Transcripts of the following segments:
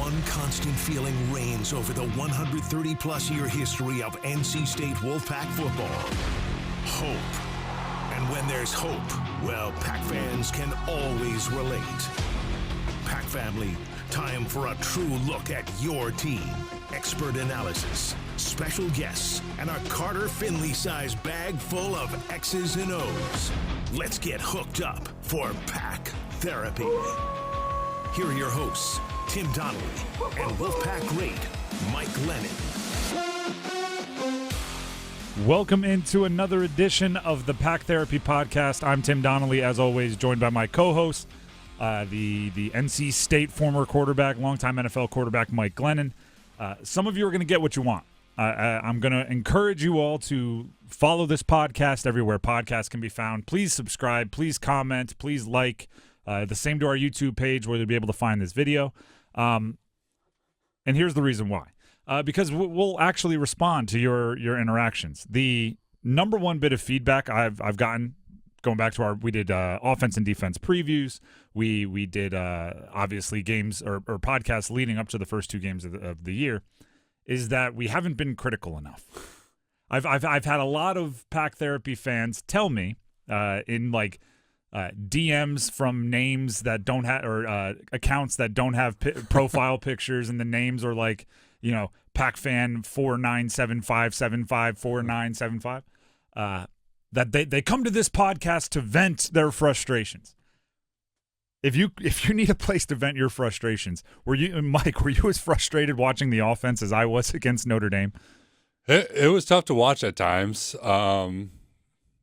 one constant feeling reigns over the 130-plus year history of NC State Wolfpack football. Hope. And when there's hope, well, Pack fans can always relate. Pack family, time for a true look at your team. Expert analysis, special guests, and a Carter Finley-sized bag full of X's and O's. Let's get hooked up for Pack Therapy. Here are your hosts, Tim Donnelly and Wolfpack great Mike Lennon. Welcome into another edition of the Pack Therapy Podcast. I'm Tim Donnelly, as always, joined by my co-host, the NC State former quarterback, longtime NFL quarterback, Mike Glennon. Some of you are going to get what you want. I'm going to encourage you all to follow this podcast everywhere podcasts can be found. Please subscribe. Please comment. Please like. The same to our YouTube page where you'll be able to find this video. And here's the reason why. Because we'll actually respond to your interactions. The number one bit of feedback I've gotten, going back to we did offense and defense previews. We did obviously games or podcasts leading up to the first two games of the year, is that we haven't been critical enough. I've had a lot of Pack Therapy fans tell me in like DMs from names that don't have, or accounts that don't have profile pictures, and the names are like, you know, Pack fan 4975754975. That they come to this podcast to vent their frustrations. If you need a place to vent your frustrations, were you as frustrated watching the offense as I was against Notre Dame? It was tough to watch at times. I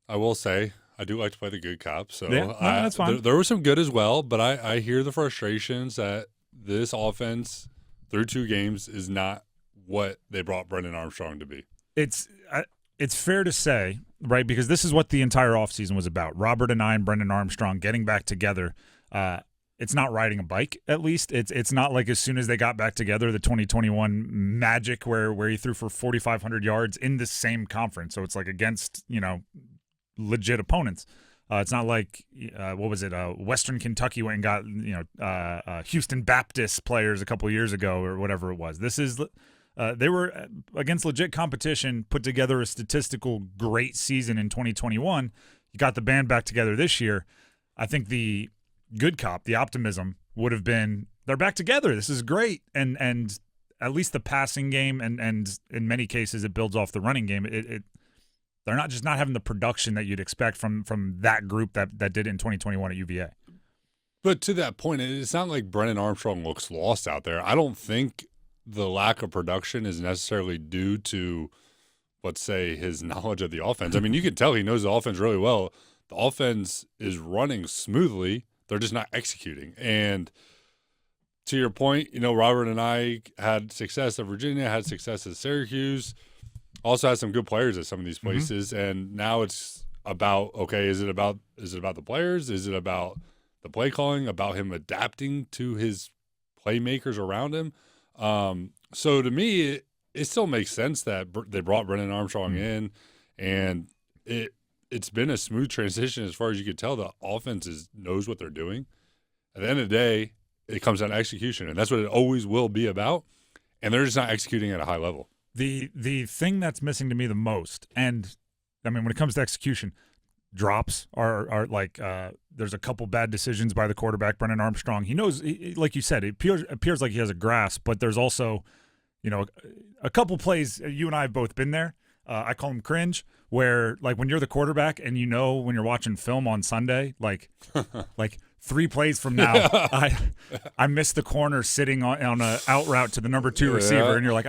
will say, I do like to play the good cop, so yeah, that's fine. There was some good as well, but I hear the frustrations that this offense through two games is not what they brought Brennan Armstrong to be. It's fair to say, right, because this is what the entire offseason was about. Robert and I and Brendan Armstrong getting back together. It's not riding a bike, at least. It's not like as soon as they got back together, the 2021 Magic where he threw for 4,500 yards in the same conference. So it's like against, you know, legit opponents. It's not like Western Kentucky went and got, you know, Houston Baptist players a couple of years ago or whatever it was. This is they were against legit competition, put together a statistical great season in 2021. You got the band back together this year. I think the good cop, the optimism would have been they're back together. This is great, and at least the passing game and in many cases it builds off the running game. They're not having the production that you'd expect from that group that did it in 2021 at UVA. But to that point, it's not like Brennan Armstrong looks lost out there. I don't think the lack of production is necessarily due to, let's say, his knowledge of the offense. I mean, you can tell he knows the offense really well. The offense is running smoothly. They're just not executing. And to your point, you know, Robert and I had success at Virginia, had success at Syracuse. Also has some good players at some of these places, and now it's about, okay, is it about the players? Is it about the play calling, about him adapting to his playmakers around him? So to me, it still makes sense that they brought Brennan Armstrong in, and it's been a smooth transition as far as you could tell. The offense knows what they're doing. At the end of the day, it comes down to execution, and that's what it always will be about, and they're just not executing at a high level. The thing that's missing to me the most, and I mean when it comes to execution, drops are like there's a couple bad decisions by the quarterback, Brennan Armstrong. He knows, like you said, it appears like he has a grasp, but there's also, you know, a couple plays. You and I have both been there. I call them cringe, where like when you're the quarterback and you know when you're watching film on Sunday, like 3 plays from now, I missed the corner sitting on a out route to the number 2 receiver, and you're like,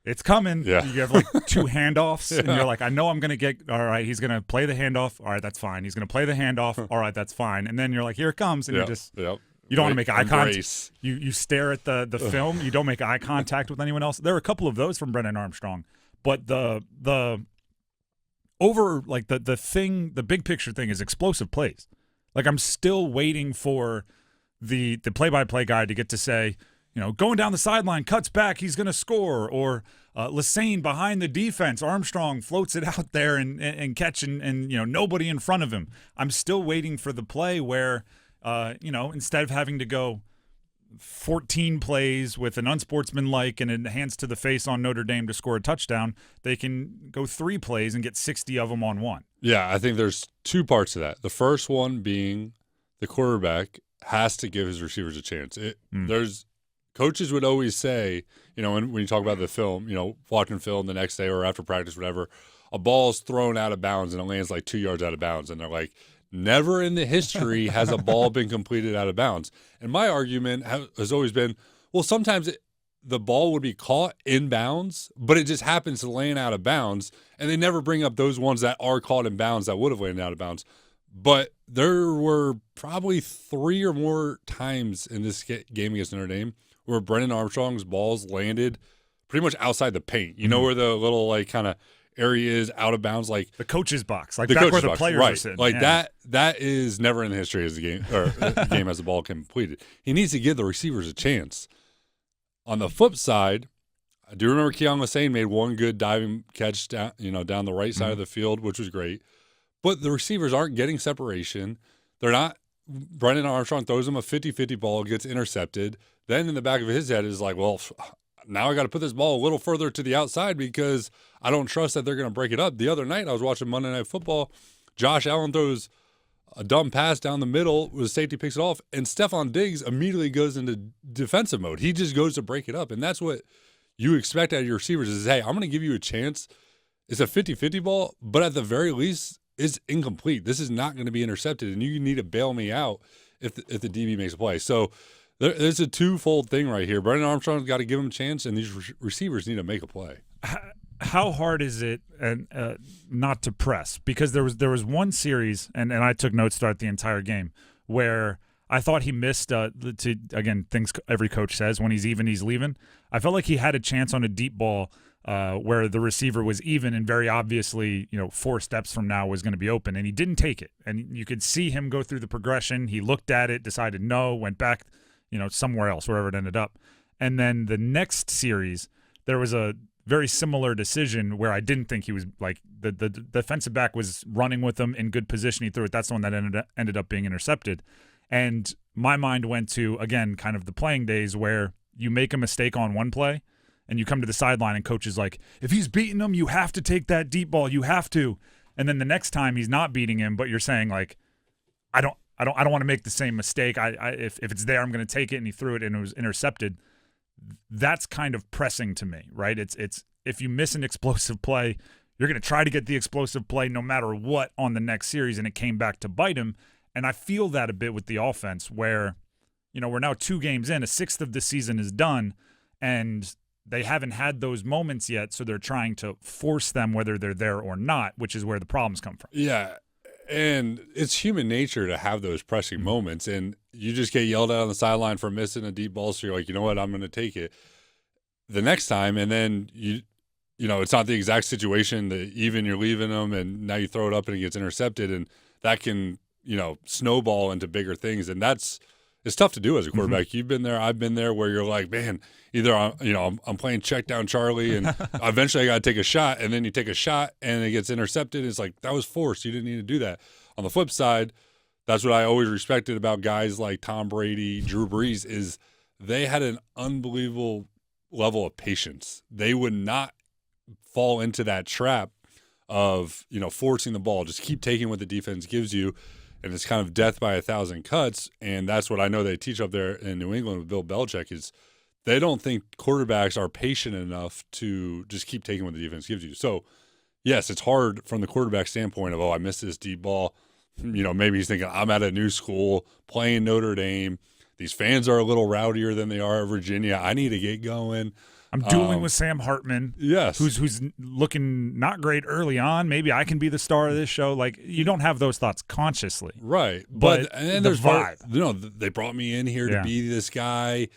it's coming. Yeah. You have like 2 handoffs, and you're like, I know I'm going to get, all right, he's going to play the handoff. All right, that's fine. He's going to play the handoff. All right, that's fine. And then you're like, here it comes. And you don't want to make eye contact. You stare at the film. You don't make eye contact with anyone else. There are a couple of those from Brennan Armstrong. But the big picture thing is explosive plays. Like I'm still waiting for the play-by-play guy to get to say, you know, going down the sideline, cuts back, he's going to score. Or Lassane behind the defense, Armstrong floats it out there and catch and you know, nobody in front of him. I'm still waiting for the play where, you know, instead of having to go 14 plays with an unsportsmanlike and a hands to the face on Notre Dame to score a touchdown, they can go 3 plays and get 60 of them on one. Yeah, I think there's 2 parts to that. The first one being the quarterback has to give his receivers a chance. There's coaches would always say, when you talk about the film, watching film the next day or after practice, whatever, a ball is thrown out of bounds and it lands like 2 yards out of bounds. And they're like, never in the history has a ball been completed out of bounds. And my argument has always been, well, sometimes the ball would be caught in bounds, but it just happens to land out of bounds. And they never bring up those ones that are caught in bounds that would have landed out of bounds. But there were probably 3 or more times in this game against Notre Dame where Brennan Armstrong's balls landed pretty much outside the paint. You know where the little kind of area is out of bounds, like the coach's box, like back where the players are sitting. Like that is never in the history of the game, or the game as the ball completed. He needs to give the receivers a chance. On the flip side, I do remember Keon Lassane made one good diving catch down the right side of the field, which was great. But the receivers aren't getting separation. They're not. Brennan Armstrong throws him a 50-50 ball, gets intercepted. Then in the back of his head is like, well, now I got to put this ball a little further to the outside because I don't trust that they're going to break it up. The other night I was watching Monday Night Football. Josh Allen throws a dumb pass down the middle with safety picks it off, and Stephon Diggs immediately goes into defensive mode. He just goes to break it up, and that's what you expect out of your receivers is, hey, I'm going to give you a chance. It's a 50-50 ball, but at the very least, it's incomplete. This is not going to be intercepted, and you need to bail me out if the DB makes a play. So there's a twofold thing right here. Brennan Armstrong's got to give him a chance, and these receivers need to make a play. How hard is it not to press? Because there was one series, and I took notes throughout the entire game, where I thought he missed, things every coach says, when he's even, he's leaving. I felt like he had a chance on a deep ball where the receiver was even and very obviously, 4 steps from now was going to be open, and he didn't take it. And you could see him go through the progression. He looked at it, decided no, went back, somewhere else, wherever it ended up. And then the next series, there was a very similar decision where I didn't think he was like the defensive back was running with him in good position. He threw it. That's the one that ended up being intercepted. And my mind went to, again, kind of the playing days where you make a mistake on one play and you come to the sideline and coach is like, if he's beating him, you have to take that deep ball. You have to. And then the next time he's not beating him, but you're saying like, I don't want to make the same mistake. If it's there, I'm going to take it. And he threw it and it was intercepted. That's kind of pressing to me, right? It's if you miss an explosive play, you're going to try to get the explosive play no matter what on the next series, and it came back to bite him. And I feel that a bit with the offense where, we're now 2 games in, a sixth of the season is done, and they haven't had those moments yet, so they're trying to force them whether they're there or not, which is where the problems come from. Yeah, and it's human nature to have those pressing moments, and you just get yelled at on the sideline for missing a deep ball, so you're like, you know what, I'm going to take it the next time, and then it's not the exact situation that even you're leaving them, and now you throw it up and it gets intercepted, and that can, snowball into bigger things, and it's tough to do as a quarterback. You've been there, I've been there, where you're like, man, either I'm playing check down Charlie, and eventually I got to take a shot, and then you take a shot and it gets intercepted. It's like, that was forced. You didn't need to do that. On the flip side, that's what I always respected about guys like Tom Brady, Drew Brees, is they had an unbelievable level of patience. They would not fall into that trap of, forcing the ball. Just keep taking what the defense gives you. And it's kind of death by 1,000 cuts. And that's what I know they teach up there in New England with Bill Belichick is they don't think quarterbacks are patient enough to just keep taking what the defense gives you. So, yes, it's hard from the quarterback standpoint of, I missed this deep ball. Maybe he's thinking, I'm at a new school playing Notre Dame. These fans are a little rowdier than they are at Virginia. I need to get going. I'm dueling with Sam Hartman, yes, who's looking not great early on. Maybe I can be the star of this show. Like, you don't have those thoughts consciously, right? But and there's vibe. They brought me in here to be this guy.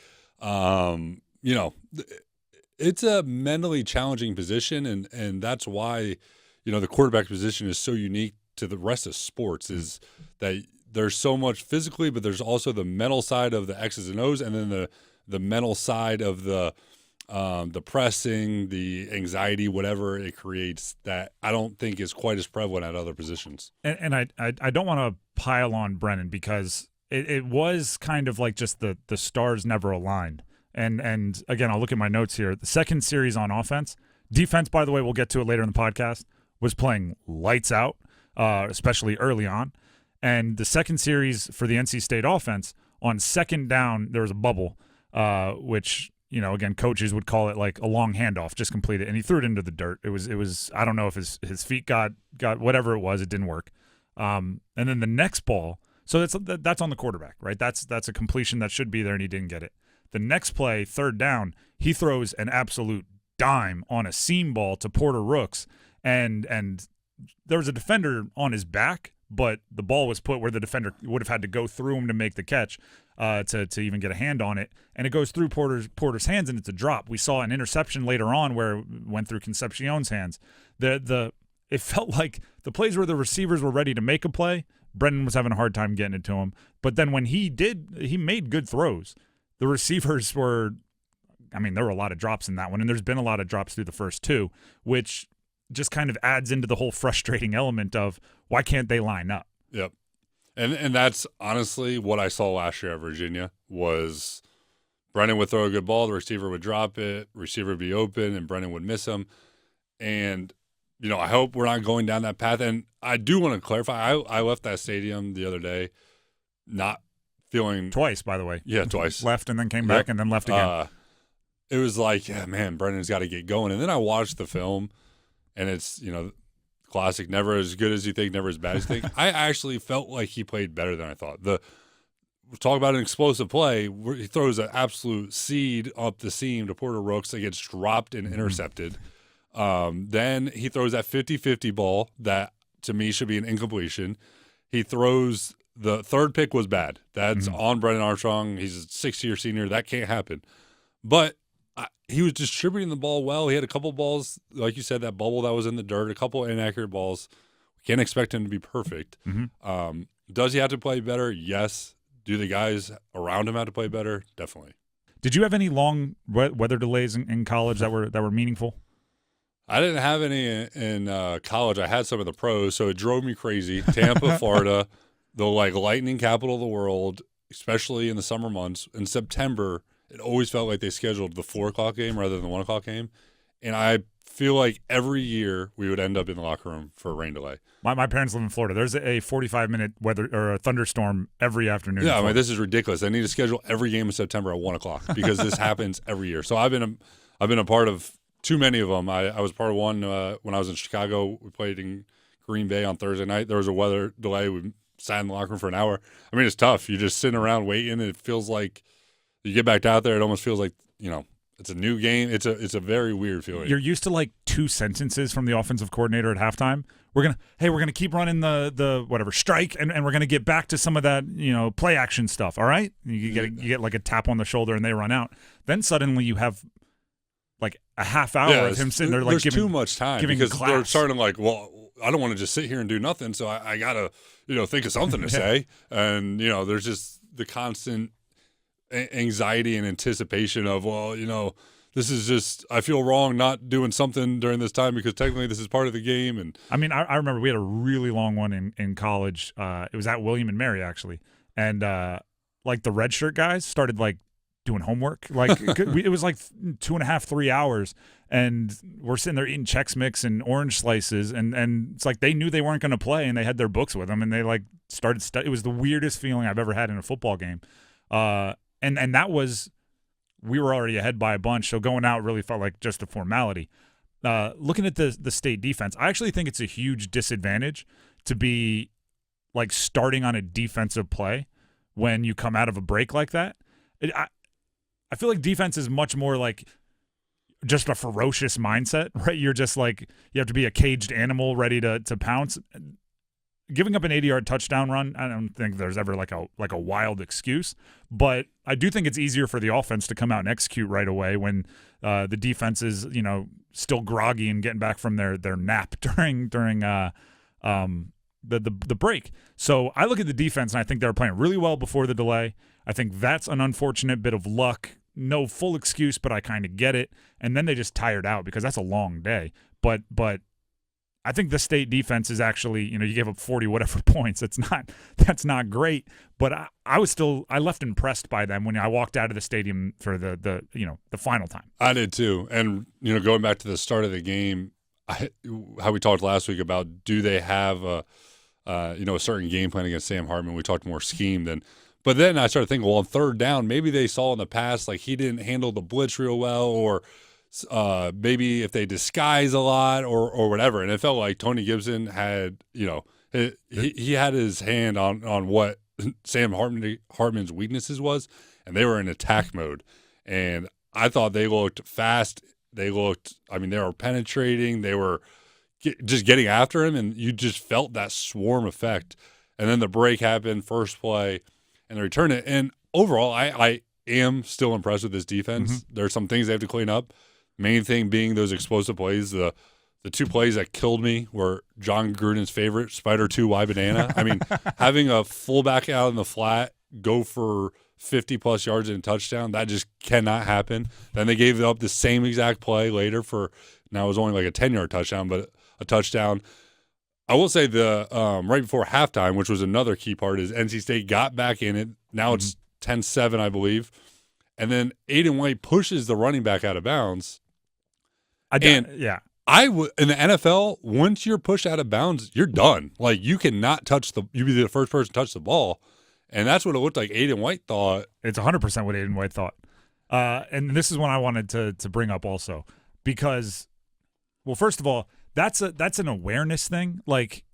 It's a mentally challenging position, and that's why the quarterback position is so unique to the rest of sports. Is that there's so much physically, but there's also the mental side of the X's and O's, and then the mental side of the pressing, the anxiety, whatever it creates, that I don't think is quite as prevalent at other positions. And I don't want to pile on Brennan because it was kind of like just the stars never aligned. And again, I'll look at my notes here. The second series on offense, defense, by the way, we'll get to it later in the podcast, was playing lights out, especially early on. And the second series for the NC State offense, on second down, there was a bubble, which, again, coaches would call it like a long handoff, just complete it, and he threw it into the dirt. It was I don't know if his feet got whatever it was, it didn't work. And then the next ball, so that's on the quarterback, right? That's a completion that should be there, and he didn't get it. The next play, third down, he throws an absolute dime on a seam ball to Porter Rooks, and there was a defender on his back, but the ball was put where the defender would have had to go through him to make the catch, to even get a hand on it, and it goes through Porter's hands, and it's a drop. We saw an interception later on where it went through Concepcion's hands. It felt like the plays where the receivers were ready to make a play, Brennan was having a hard time getting it to him. But then when he made good throws. The receivers were, there were a lot of drops in that one, and there's been a lot of drops through the first two, which just kind of adds into the whole frustrating element of why can't they line up? Yep. And that's honestly what I saw last year at Virginia was Brennan would throw a good ball, the receiver would drop it, receiver would be open, and Brennan would miss him. And, I hope we're not going down that path. And I do want to clarify, I left that stadium the other day not feeling twice, by the way. Yeah, twice. Left and then came back and then left again. It was like, yeah, man, Brennan's got to get going. And then I watched the film, and it's, classic, never as good as you think, never as bad as you think. I actually felt like he played better than I thought. Talk about an explosive play. He throws an absolute seed up the seam to Porter Rooks that gets dropped and intercepted. Then he throws that 50-50 ball that, to me, should be an incompletion. He throws – the third pick was bad. That's on Brennan Armstrong. He's a 6-year senior. That can't happen. But he was distributing the ball well. He had a couple balls, like you said, that bubble that was in the dirt, a couple inaccurate balls. We can't expect him to be perfect. Does he have to play better? Yes. Do the guys around him have to play better? Definitely. Did you have any long weather delays in college that were meaningful? I didn't have any in college. I had some of the pros, so it drove me crazy. Tampa, Florida, the lightning capital of the world, especially in the summer months. In September, it always felt like they scheduled the 4 o'clock game rather than the 1 o'clock game. And I feel like every year we would end up in the locker room for a rain delay. My parents live in Florida. There's a 45-minute weather or a thunderstorm every afternoon. Yeah, this is ridiculous. I need to schedule every game in September at 1 o'clock because this happens every year. So I've been a part of too many of them. I was part of one when I was in Chicago. We played in Green Bay on Thursday night. There was a weather delay. We sat in the locker room for an hour. It's tough. You're just sitting around waiting, and it feels like you get back out there. It almost feels like, it's a new game. It's a very weird feeling. You're used to 2 sentences from the offensive coordinator at halftime. We're gonna keep running the whatever strike, and we're gonna get back to some of that play action stuff. All right, you get like a tap on the shoulder, and they run out. Then suddenly you have a half hour of him sitting there there's giving too much time giving because class. They're starting I don't want to just sit here and do nothing, so I gotta think of something to say, and there's just the constant anxiety and anticipation of this is just I feel wrong not doing something during this time because technically this is part of the game. And I remember we had a really long one in college. It was at William and Mary actually, and the red shirt guys started doing homework. It was 2.5, 3 hours, and we're sitting there eating Chex Mix and orange slices, and it's they knew they weren't going to play, and they had their books with them, and they started it was the weirdest feeling I've ever had in a football game. And that was, we were already ahead by a bunch, so going out really felt like just a formality. Looking at the state defense, I actually think it's a huge disadvantage to be starting on a defensive play when you come out of a break like that. I feel like defense is much more just a ferocious mindset, right? You're just you have to be a caged animal ready to pounce. Giving up an 80-yard touchdown run, I don't think there's ever a wild excuse, but I do think it's easier for the offense to come out and execute right away when the defense is still groggy and getting back from their nap during the break. So I look at the defense and I think they were playing really well before the delay. I think that's an unfortunate bit of luck. No full excuse, but I kind of get it. And then they just tired out because that's a long day. But I think the State defense is actually, you gave up 40 whatever points. That's not great, but I left impressed by them when I walked out of the stadium for the final time. I did too. And going back to the start of the game, how we talked last week about do they have a certain game plan against Sam Hartman? We talked more scheme than. But then I started thinking, well, on third down, maybe they saw in the past like he didn't handle the blitz real well, or maybe if they disguise a lot or whatever. And it felt like Tony Gibson had, he had his hand on what Sam Hartman's weaknesses was, and they were in attack mode. And I thought they looked fast. They were penetrating. They were just getting after him, and you just felt that swarm effect. And then the break happened, first play, and they returned it. And overall, I am still impressed with this defense. Mm-hmm. There are some things they have to clean up. Main thing being those explosive plays. The two plays that killed me were John Gruden's favorite, Spider 2 Y banana. I mean, having a fullback out in the flat go for 50-plus yards and a touchdown, that just cannot happen. Then they gave up the same exact play later for, now it was only like a 10-yard touchdown, but a touchdown. I will say the right before halftime, which was another key part, is NC State got back in it. Now it's 10-7, I believe. And then Aiden White pushes the running back out of bounds. In the NFL, once you're pushed out of bounds, you're done. Like, you cannot you be the first person to touch the ball. And that's what it looked like Aiden White thought. It's 100% what Aiden White thought. And this is one I wanted to bring up also, because, well, first of all, that's an awareness thing. Like,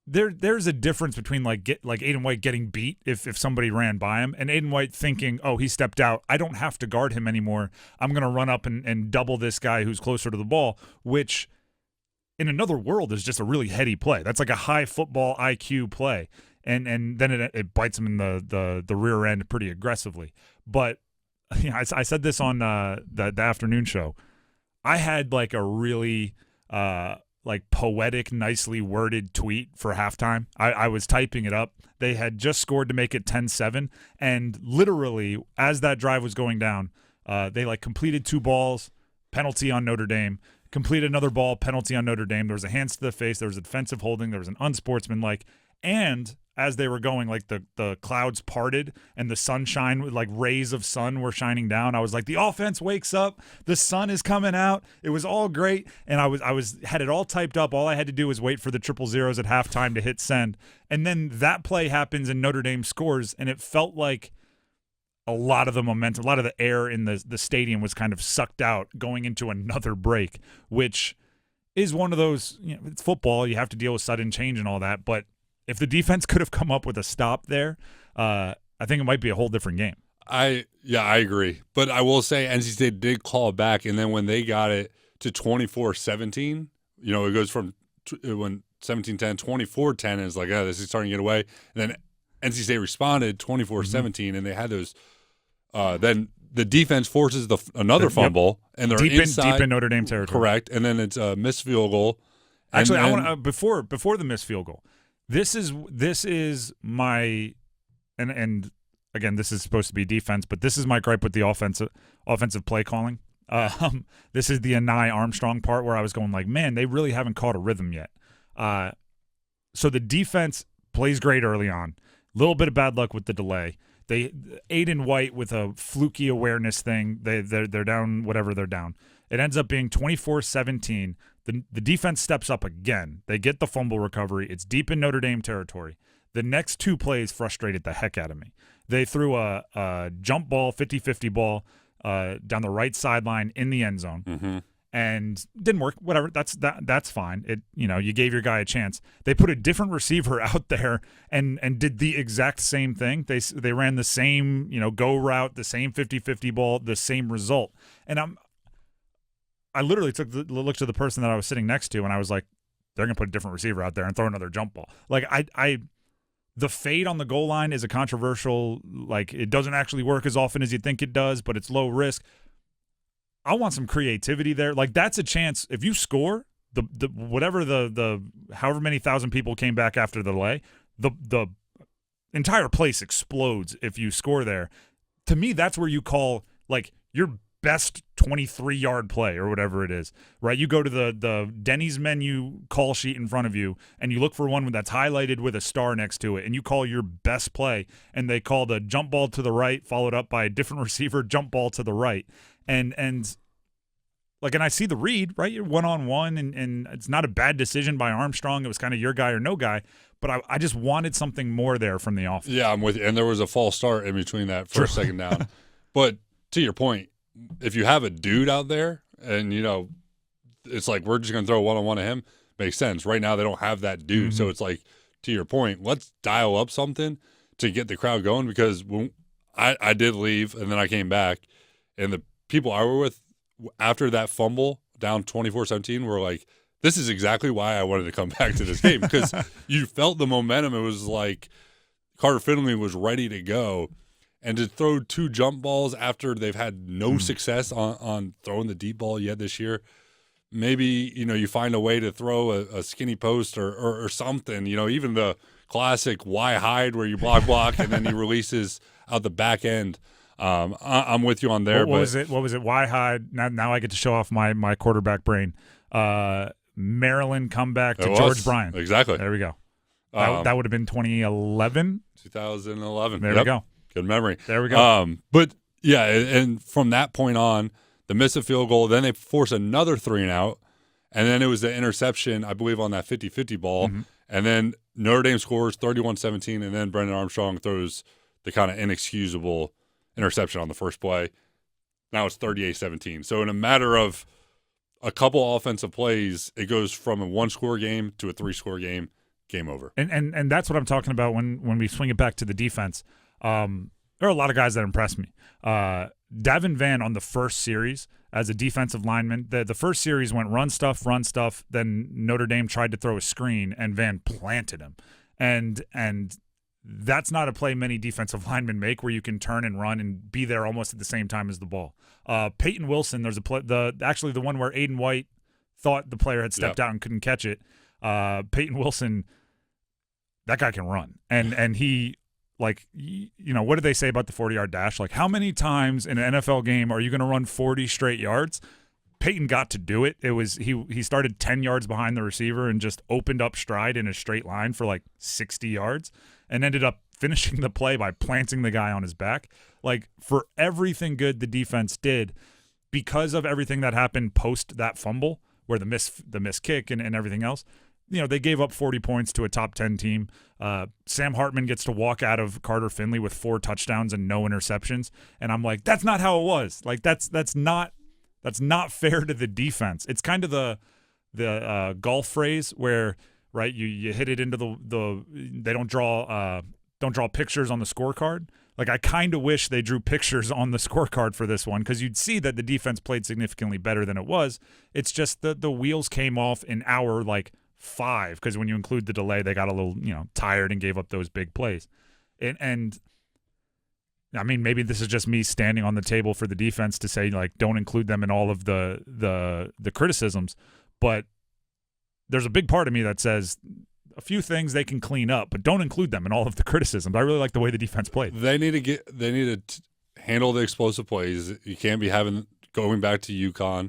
there's a difference between like Aiden White getting beat if somebody ran by him, and Aiden White thinking, oh, he stepped out, I don't have to guard him anymore, I'm going to run up and double this guy who's closer to the ball, which in another world is just a really heady play. That's like a high football IQ play, and then it bites him in the rear end pretty aggressively. But I said this on the afternoon show. I had like a really poetic, nicely worded tweet for halftime. I was typing it up. They had just scored to make it 10-7, and literally as that drive was going down, they completed 2 balls, penalty on Notre Dame, completed another ball, penalty on Notre Dame. There was a hands to the face, there was a defensive holding, there was an unsportsmanlike, and as they were going, the clouds parted and the sunshine, rays of sun were shining down. I was like, the offense wakes up, the sun is coming out. It was all great, and I had it all typed up. All I had to do was wait for the 000s at halftime to hit send, and then that play happens and Notre Dame scores, and it felt like a lot of the momentum, a lot of the air in the stadium was kind of sucked out going into another break, which is one of those. It's football. You have to deal with sudden change and all that, but if the defense could have come up with a stop there, I think it might be a whole different game. I agree. But I will say NC State did call back, and then when they got it to 24-17, it goes from when 17-10, 24-10, and it's like, this is starting to get away. And then NC State responded 24-17, and they had those then the defense forces another fumble, and they're deep inside in Notre Dame territory. Correct, and then it's a missed field goal. Actually, I want to before the missed field goal. This is my and again, this is supposed to be defense, but this is my gripe with the offensive play calling. This is the Anai Armstrong part where I was going like, man, they really haven't caught a rhythm yet. So the defense plays great early on. A little bit of bad luck with the delay. Aiden White with a fluky awareness thing. They're down whatever they're down. It ends up being 24-17. The defense steps up again. They get the fumble recovery. It's deep in Notre Dame territory. The next 2 plays frustrated the heck out of me. They threw a jump ball, 50-50 ball down the right sideline in the end zone, and didn't work. Whatever, that's fine. You gave your guy a chance. They put a different receiver out there and did the exact same thing. They ran the same go route, the same 50-50 ball, the same result. And I literally looked to the person that I was sitting next to, and I was like, they're going to put a different receiver out there and throw another jump ball. Like, the fade on the goal line is a controversial, it doesn't actually work as often as you think it does, but it's low risk. I want some creativity there. Like, that's a chance. If you score, the however many thousand people came back after the delay, the entire place explodes if you score there. To me, that's where you call, you're best 23-yard play or whatever it is, right? You go to the Denny's menu call sheet in front of you, and you look for one that's highlighted with a star next to it, and you call your best play, and they call the jump ball to the right, followed up by a different receiver jump ball to the right. And I see the read, right? You're one-on-one, and it's not a bad decision by Armstrong. It was kind of your guy or no guy, but I just wanted something more there from the offense. Yeah, I'm with you. And there was a false start in between that first, second down. But to your point, if you have a dude out there and, it's like we're just going to throw one-on-one to him, makes sense. Right now they don't have that dude. Mm-hmm. So it's like, to your point, let's dial up something to get the crowd going, because when I did leave and then I came back, and the people I were with after that fumble down 24-17 were like, this is exactly why I wanted to come back to this game, because you felt the momentum. It was like Carter Finley was ready to go. And to throw 2 jump balls after they've had no success on throwing the deep ball yet this year, maybe, you find a way to throw a skinny post or something, even the classic Y hide where you block and then he releases out the back end. I'm with you on there. What was it? Y hide. Now I get to show off my quarterback brain. Maryland comeback to George Bryant. Exactly. There we go. That would have been 2011. 2011. There we go. Good memory. There we go. But yeah, and from that point on, the miss a field goal, then they force another 3-and-out, and then it was the interception, I believe, on that 50-50 ball, and then Notre Dame scores 31-17, and then Brendan Armstrong throws the kind of inexcusable interception on the first play. Now it's 38-17. So in a matter of a couple offensive plays, it goes from a 1-score game to a 3-score game. Game over. And that's what I'm talking about when we swing it back to the defense. There are a lot of guys that impressed me. Davin Vann on the first series as a defensive lineman, the first series went run stuff. Then Notre Dame tried to throw a screen, and Vann planted him. And that's not a play many defensive linemen make, where you can turn and run and be there almost at the same time as the ball. Peyton Wilson, there's a play, the one where Aiden White thought the player had stepped out and couldn't catch it. Peyton Wilson, that guy can run. And he, like, what did they say about the 40-yard dash? Like, how many times in an NFL game are you going to run 40 straight yards? Peyton got to do it. It was he started 10 yards behind the receiver and just opened up stride in a straight line for like 60 yards and ended up finishing the play by planting the guy on his back. Like, for everything good the defense did, because of everything that happened post that fumble, where the miss kick and everything else, they gave up 40 points to a top 10 team. Sam Hartman gets to walk out of Carter Finley with 4 touchdowns and no interceptions. And I'm like, that's not how it was. Like, that's not fair to the defense. It's kind of the golf phrase where, right, you hit it into the they don't draw pictures on the scorecard. Like, I kind of wish they drew pictures on the scorecard for this one, because you'd see that the defense played significantly better than it was. It's just the wheels came off in hour 5, because when you include the delay, they got a little tired and gave up those big plays. And I mean, maybe this is just me standing on the table for the defense to say, like, don't include them in all of the criticisms, but there's a big part of me that says a few things they can clean up, but don't include them in all of the criticisms. I really like the way the defense played. They need to handle the explosive plays. You can't be going back to UConn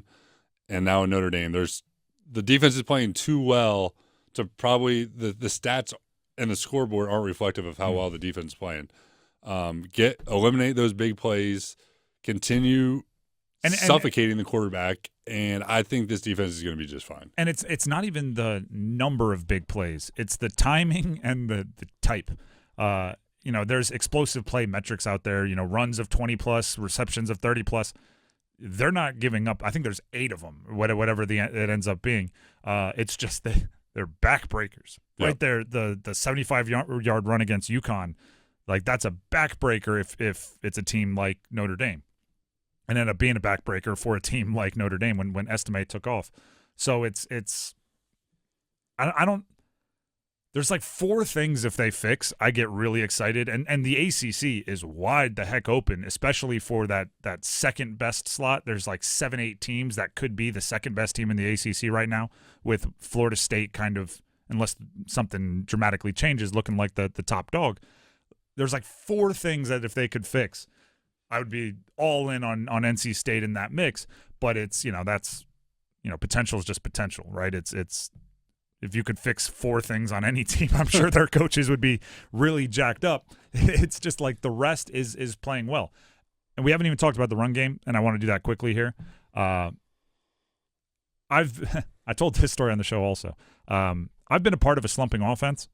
and now in Notre Dame. The defense is playing too well to probably the stats and the scoreboard aren't reflective of how well the defense is playing. Eliminate those big plays, continue suffocating the quarterback, and I think this defense is going to be just fine. And it's not even the number of big plays; it's the timing and the type. There's explosive play metrics out there. Runs of 20+, receptions of 30+. They're not giving up. I think there's 8 of them, whatever it ends up being. It's just they're backbreakers. Yep. Right there, the 75-yard run against UConn, like, that's a backbreaker if it's a team like Notre Dame, and ended up being a backbreaker for a team like Notre Dame when Estime took off. So I don't. There's 4 things if they fix, I get really excited. And the ACC is wide the heck open, especially for that second best slot. There's 7-8 teams that could be the second best team in the ACC right now, with Florida State kind of, unless something dramatically changes, looking like the top dog. There's 4 things that if they could fix, I would be all in on NC State in that mix. But it's, that's, potential is just potential, right? It's if you could fix 4 things on any team, I'm sure their coaches would be really jacked up. It's just like the rest is playing well. And we haven't even talked about the run game, and I want to do that quickly here. I told this story on the show also. I've been a part of a slumping offense.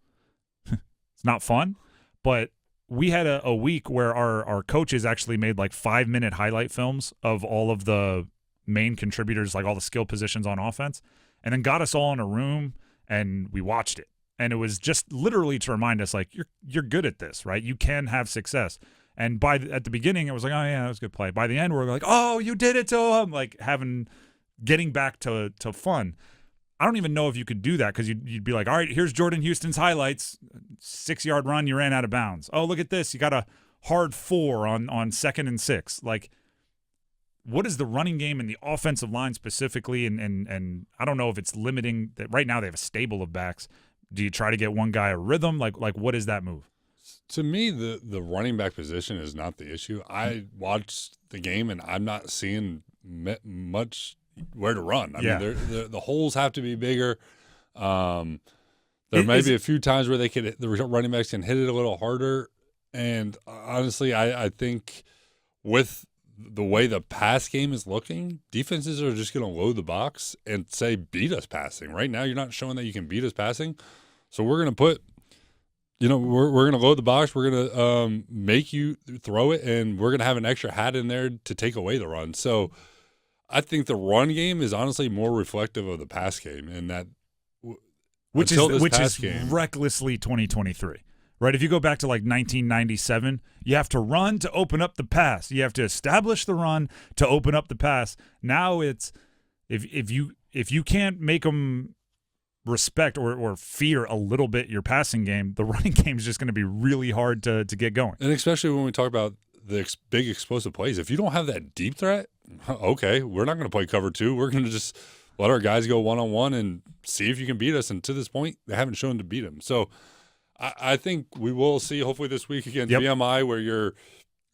It's not fun, but we had a week where our coaches actually made like 5-minute highlight films of all of the main contributors, like all the skill positions on offense, and then got us all in a room and we watched it. And it was just literally to remind us, like, you're good at this, right? You can have success. And at the beginning, it was like, oh yeah, that was a good play. By the end, we're like, oh, you did it to him, like getting back to fun. I don't even know if you could do that because you'd be like, all right, here's Jordan Houston's highlights, 6-yard run, you ran out of bounds. Oh, look at this, you got a hard 4 on 2nd and 6. Like, what is the running game and the offensive line specifically? And I don't know if it's limiting that. Right now they have a stable of backs. Do you try to get one guy a rhythm? Like what is that move? To me, the running back position is not the issue. I watched the game and I'm not seeing much where to run. I mean, the holes have to be bigger. There may be a few times where the running backs can hit it a little harder. And honestly, I think with the way the pass game is looking, defenses are just going to load the box and say, beat us passing. Right now, you're not showing that you can beat us passing. So we're going to put, we're going to load the box. We're going to make you throw it, and we're going to have an extra hat in there to take away the run. So I think the run game is honestly more reflective of the pass game, and that which is recklessly 2023. Right, if you go back to like 1997, you have to run to open up the pass. You have to establish the run to open up the pass. Now it's if you can't make them respect or fear a little bit your passing game, the running game is just going to be really hard to get going. And especially when we talk about the big explosive plays, if you don't have that deep threat, okay, we're not going to play cover 2. We're going to just let our guys go one-on-one and see if you can beat us. And to this point, they haven't shown to beat them. So I think we will see hopefully this week against VMI where you're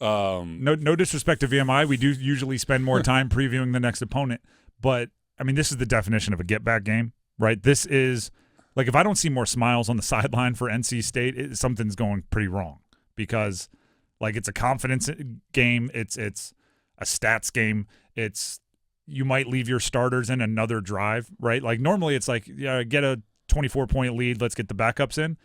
no disrespect to VMI. We do usually spend more time previewing the next opponent. But, I mean, this is the definition of a get-back game, right? This is – like if I don't see more smiles on the sideline for NC State, something's going pretty wrong because, like, it's a confidence game. It's a stats game. It's you might leave your starters in another drive, right? Like normally it's like, get a 24-point lead. Let's get the backups in.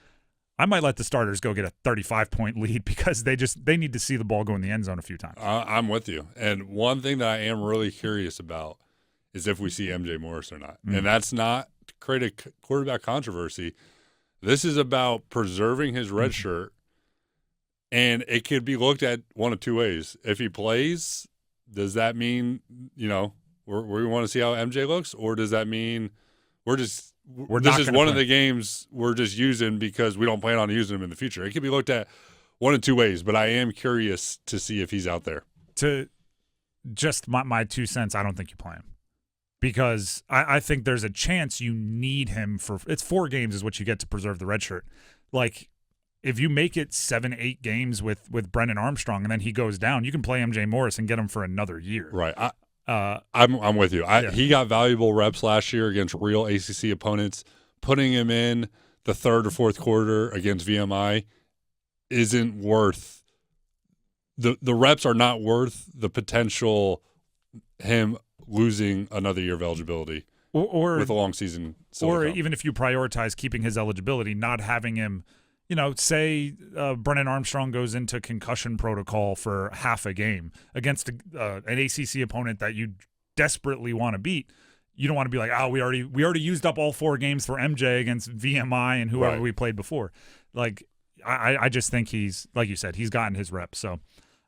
I might let the starters go get a 35-point lead because they need to see the ball go in the end zone a few times. I'm with you. And one thing that I am really curious about is if we see MJ Morris or not. And that's not to create a quarterback controversy. This is about preserving his red shirt, and it could be looked at one of two ways. If he plays, does that mean, we want to see how MJ looks, or does that mean this is one of the games we're just using because we don't plan on using him in the future? It could be looked at one of two ways, but I am curious to see if he's out there. To just my 2 cents, I don't think you play him because I think there's a chance you need him for – it's 4 games is what you get to preserve the red shirt. Like if you make it 7-8 games with Brennan Armstrong and then he goes down, you can play MJ Morris and get him for another year. Right. I'm with you. He got valuable reps last year against real ACC opponents. Putting him in the third or fourth quarter against VMI isn't worth the reps are not worth the potential him losing another year of eligibility or with a long season. Or even if you prioritize keeping his eligibility, not having him, say Brennan Armstrong goes into concussion protocol for half a game against an ACC opponent that you desperately want to beat. You don't want to be like, we already used up all 4 games for MJ against VMI and whoever we played before. Like, I just think he's, like you said, he's gotten his reps. So,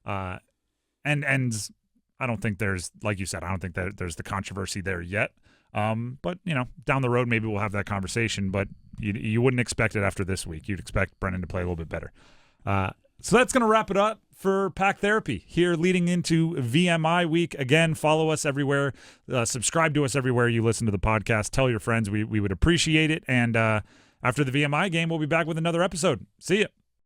and I don't think there's, like you said, I don't think that there's the controversy there yet. But, down the road, maybe we'll have that conversation, but you wouldn't expect it after this week. You'd expect Brennan to play a little bit better. So that's going to wrap it up for Pack Therapy here leading into VMI week. Again, follow us everywhere. Subscribe to us everywhere you listen to the podcast. Tell your friends. We would appreciate it. And after the VMI game, we'll be back with another episode. See ya.